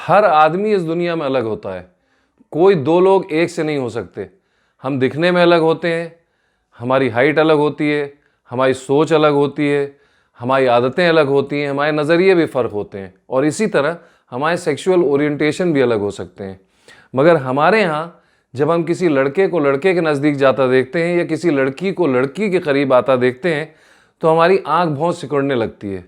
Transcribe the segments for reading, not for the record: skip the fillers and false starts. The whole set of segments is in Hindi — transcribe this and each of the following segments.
हर आदमी इस दुनिया में अलग होता है। कोई दो लोग एक से नहीं हो सकते। हम दिखने में अलग होते हैं, हमारी हाइट अलग होती है, हमारी सोच अलग होती है, हमारी आदतें अलग होती हैं, हमारे नज़रिए भी फ़र्क होते हैं और इसी तरह हमारे सेक्सुअल ओरिएंटेशन भी अलग हो सकते हैं। मगर हमारे यहाँ जब हम किसी लड़के को लड़के के नज़दीक जाता देखते हैं या किसी लड़की को लड़की के करीब आता देखते हैं तो हमारी आंख बहुत सिकुड़ने लगती है।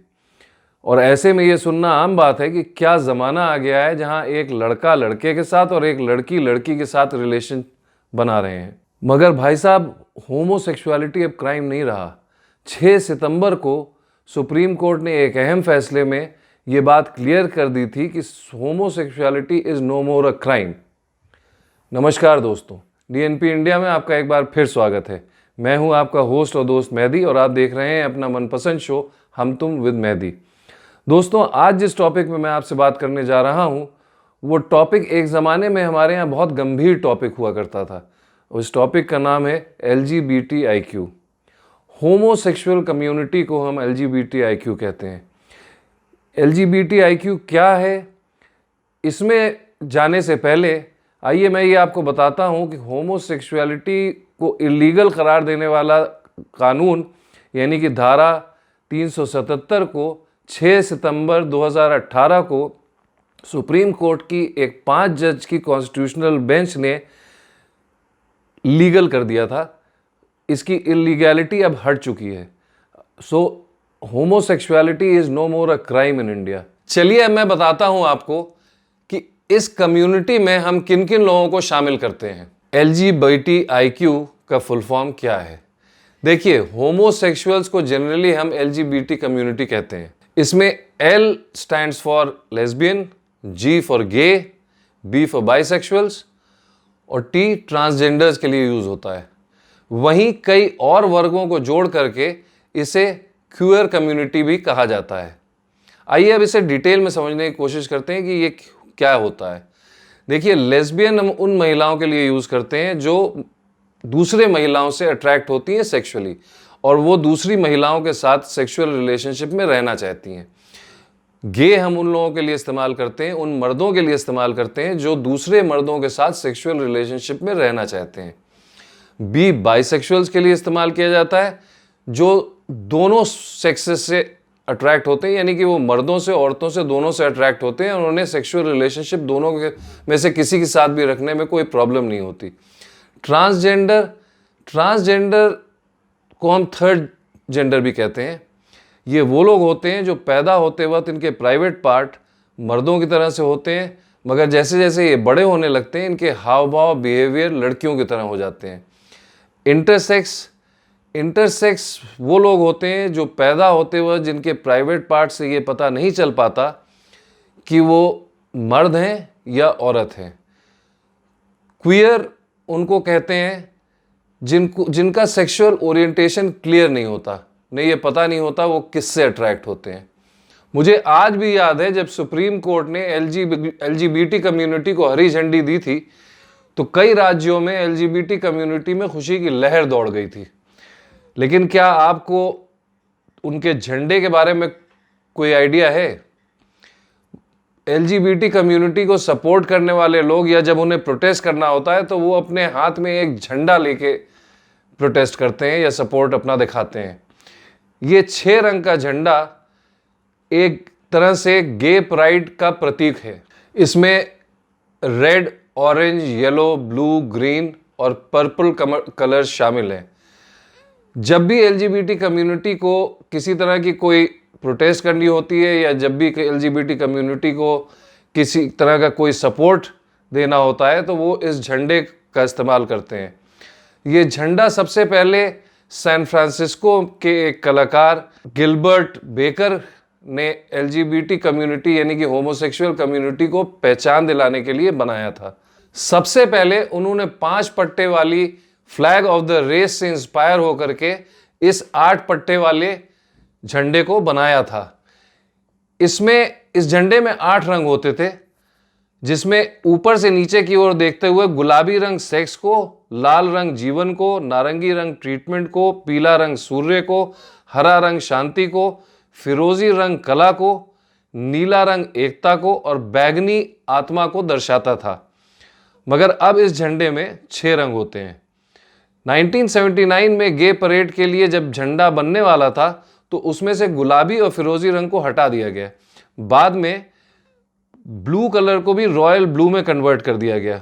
और ऐसे में ये सुनना आम बात है कि क्या ज़माना आ गया है जहाँ एक लड़का लड़के के साथ और एक लड़की लड़की के साथ रिलेशन बना रहे हैं। मगर भाई साहब, होमोसेक्सुअलिटी अब क्राइम नहीं रहा। 6 सितंबर को सुप्रीम कोर्ट ने एक अहम फैसले में ये बात क्लियर कर दी थी कि homosexuality is no more a crime. नमस्कार दोस्तों, डीएनपी इंडिया में आपका एक बार फिर स्वागत है। मैं हूं आपका होस्ट और दोस्त मेहदी और आप देख रहे हैं अपना मनपसंद शो हम तुम विद मेहदी। दोस्तों, आज जिस टॉपिक में मैं आपसे बात करने जा रहा हूं वो टॉपिक एक ज़माने में हमारे यहाँ बहुत गंभीर टॉपिक हुआ करता था। उस टॉपिक का नाम है LGBTIQ। होमोसेक्सुअल कम्युनिटी को हम LGBTIQ कहते हैं। LGBTIQ क्या है, इसमें जाने से पहले आइए मैं ये आपको बताता हूँ कि होमोसेक्सुअलिटी को इलीगल करार देने वाला कानून यानी कि धारा 377 को 6 सितंबर 2018 को सुप्रीम कोर्ट की एक 5 जज की कॉन्स्टिट्यूशनल बेंच ने लीगल कर दिया था। इसकी इलीगैलिटी अब हट चुकी है। So homosexuality is no more a crime in India. चलिए अब मैं बताता हूँ आपको कि इस कम्युनिटी में हम किन किन लोगों को शामिल करते हैं। LGBTIQ का फुल फॉर्म क्या है? देखिए, होमोसेक्सुअल्स को जनरली हम LGBT कम्युनिटी कहते हैं। इसमें L stands for lesbian, G for gay, B for bisexuals और T ट्रांसजेंडर्स के लिए यूज होता है। वहीं कई और वर्गों को जोड़ करके इसे क्यूअर कम्युनिटी भी कहा जाता है। आइए अब इसे डिटेल में समझने की कोशिश करते हैं कि ये क्या होता है। देखिए, लेस्बियन हम उन महिलाओं के लिए यूज करते हैं जो दूसरे महिलाओं से अट्रैक्ट होती हैं सेक्सुअली और वो दूसरी महिलाओं के साथ सेक्सुअल रिलेशनशिप में रहना चाहती हैं। गे हम उन लोगों के लिए इस्तेमाल करते हैं, उन मर्दों के लिए इस्तेमाल करते हैं जो दूसरे मर्दों के साथ सेक्सुअल रिलेशनशिप में रहना चाहते हैं। बी बाइसेक्सुअल्स के लिए इस्तेमाल किया जाता है जो दोनों सेक्सेस से अट्रैक्ट होते हैं, यानी कि वो मर्दों से औरतों से दोनों से अट्रैक्ट होते हैं और उन्हें सेक्सुअल रिलेशनशिप दोनों के में से किसी के साथ भी रखने में कोई प्रॉब्लम नहीं होती। ट्रांसजेंडर को हम थर्ड जेंडर भी कहते हैं। ये वो लोग होते हैं जो पैदा होते वक्त इनके प्राइवेट पार्ट मर्दों की तरह से होते हैं, मगर जैसे जैसे ये बड़े होने लगते हैं इनके हाव भाव बिहेवियर लड़कियों की तरह हो जाते हैं। इंटरसेक्स वो लोग होते हैं जो पैदा होते वक्त जिनके प्राइवेट पार्ट से ये पता नहीं चल पाता कि वो मर्द हैं या औरत हैं। क्वियर उनको कहते हैं जिनका सेक्सुअल ओरिएंटेशन क्लियर नहीं होता, नहीं ये पता नहीं होता वो किससे अट्रैक्ट होते हैं। मुझे आज भी याद है जब सुप्रीम कोर्ट ने LGBT कम्युनिटी को हरी झंडी दी थी तो कई राज्यों में LGBT कम्युनिटी में खुशी की लहर दौड़ गई थी। लेकिन क्या आपको उनके झंडे के बारे में कोई आइडिया है? LGBT कम्युनिटी को सपोर्ट करने वाले लोग या जब उन्हें प्रोटेस्ट करना होता है तो वो अपने हाथ में एक झंडा लेके प्रोटेस्ट करते हैं या सपोर्ट अपना दिखाते हैं। ये 6 रंग का झंडा एक तरह से गे प्राइड का प्रतीक है। इसमें red, orange, yellow, blue, green और पर्पल कलर शामिल हैं। जब भी LGBT कम्युनिटी को किसी तरह की कोई प्रोटेस्ट करनी होती है या जब भी LGBT कम्युनिटी को किसी तरह का कोई सपोर्ट देना होता है तो वो इस झंडे का इस्तेमाल करते हैं। ये झंडा सबसे पहले सैन फ्रांसिस्को के एक कलाकार गिलबर्ट बेकर ने LGBT कम्युनिटी यानी कि होमोसेक्सुअल कम्युनिटी को पहचान दिलाने के लिए बनाया था। सबसे पहले उन्होंने 5 पट्टे वाली फ्लैग ऑफ द रेस से इंस्पायर होकर के इस 8 पट्टे वाले झंडे को बनाया था। इस झंडे में 8 रंग होते थे, जिसमें ऊपर से नीचे की ओर देखते हुए गुलाबी रंग सेक्स को, लाल रंग जीवन को, नारंगी रंग ट्रीटमेंट को, पीला रंग सूर्य को, हरा रंग शांति को, फिरोजी रंग कला को, नीला रंग एकता को और बैगनी आत्मा को दर्शाता था, मगर अब इस झंडे में 6 रंग होते हैं। 1979 में गे परेड के लिए जब झंडा बनने वाला था तो उसमें से गुलाबी और फिरोजी रंग को हटा दिया गया। बाद में ब्लू कलर को भी रॉयल ब्लू में कन्वर्ट कर दिया गया।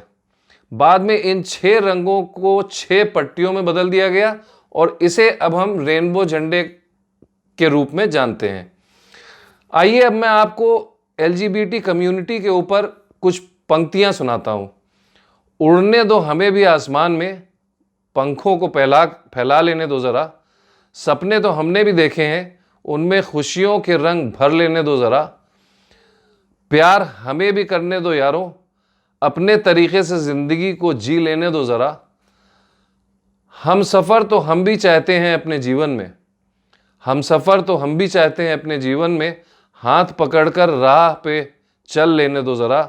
बाद में इन 6 रंगों को 6 पट्टियों में बदल दिया गया और इसे अब हम रेनबो झंडे के रूप में जानते हैं। आइए अब मैं आपको LGBT कम्युनिटी के ऊपर कुछ पंक्तियां सुनाता हूं। उड़ने दो हमें भी आसमान में, पंखों को फैला लेने दो जरा, सपने तो हमने भी देखे हैं, उनमें खुशियों के रंग भर लेने दो जरा, प्यार हमें भी करने दो यारों, अपने तरीके से जिंदगी को जी लेने दो जरा, हम सफ़र तो हम भी चाहते हैं अपने जीवन में, हम सफ़र तो हम भी चाहते हैं अपने जीवन में, हाथ पकड़कर राह पे चल लेने दो ज़रा,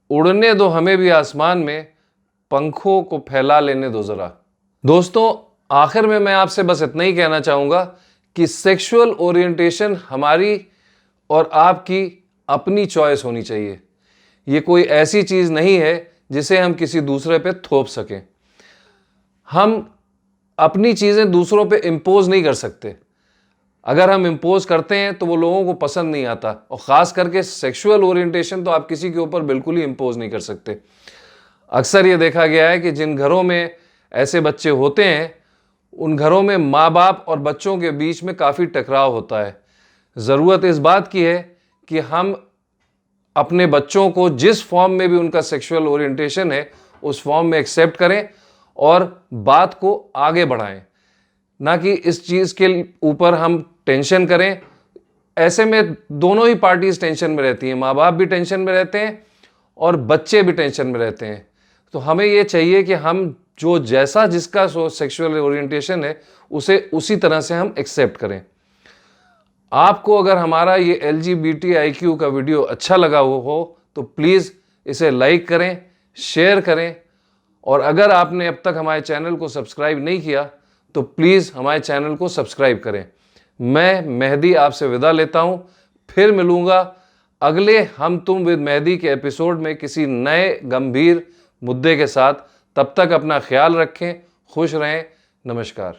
उड़ने दो हमें भी आसमान में, पंखों को फैला लेने दो ज़रा। दोस्तों, आखिर में मैं आपसे बस इतना ही कहना चाहूँगा कि सेक्सुअल ओरिएंटेशन हमारी और आपकी अपनी चॉइस होनी चाहिए। ये कोई ऐसी चीज़ नहीं है जिसे हम किसी दूसरे पे थोप सकें। हम अपनी चीज़ें दूसरों पे इम्पोज नहीं कर सकते। अगर हम इम्पोज करते हैं तो वो लोगों को पसंद नहीं आता, और ख़ास करके सेक्सुअल ओरिएंटेशन तो आप किसी के ऊपर बिल्कुल ही इम्पोज नहीं कर सकते। अक्सर ये देखा गया है कि जिन घरों में ऐसे बच्चे होते हैं उन घरों में माँ बाप और बच्चों के बीच में काफ़ी टकराव होता है। ज़रूरत इस बात की है कि हम अपने बच्चों को जिस फॉर्म में भी उनका सेक्सुअल ओरिएंटेशन है उस फॉर्म में एक्सेप्ट करें और बात को आगे बढ़ाएं, ना कि इस चीज़ के ऊपर हम टेंशन करें। ऐसे में दोनों ही पार्टीज टेंशन में रहती हैं, माँ बाप भी टेंशन में रहते हैं और बच्चे भी टेंशन में रहते हैं। तो हमें ये चाहिए कि हम जो जैसा जिसका सेक्सुअल ओरिएंटेशन है उसे उसी तरह से हम एक्सेप्ट करें। आपको अगर हमारा ये LGBTIQ का वीडियो अच्छा लगा हो तो प्लीज़ इसे लाइक करें, शेयर करें, और अगर आपने अब तक हमारे चैनल को सब्सक्राइब नहीं किया तो प्लीज़ हमारे चैनल को सब्सक्राइब करें। मैं मेहदी आपसे विदा लेता हूं, फिर मिलूंगा अगले हम तुम विद मेहदी के एपिसोड में किसी नए गंभीर मुद्दे के साथ। तब तक अपना ख्याल रखें, खुश रहें, नमस्कार।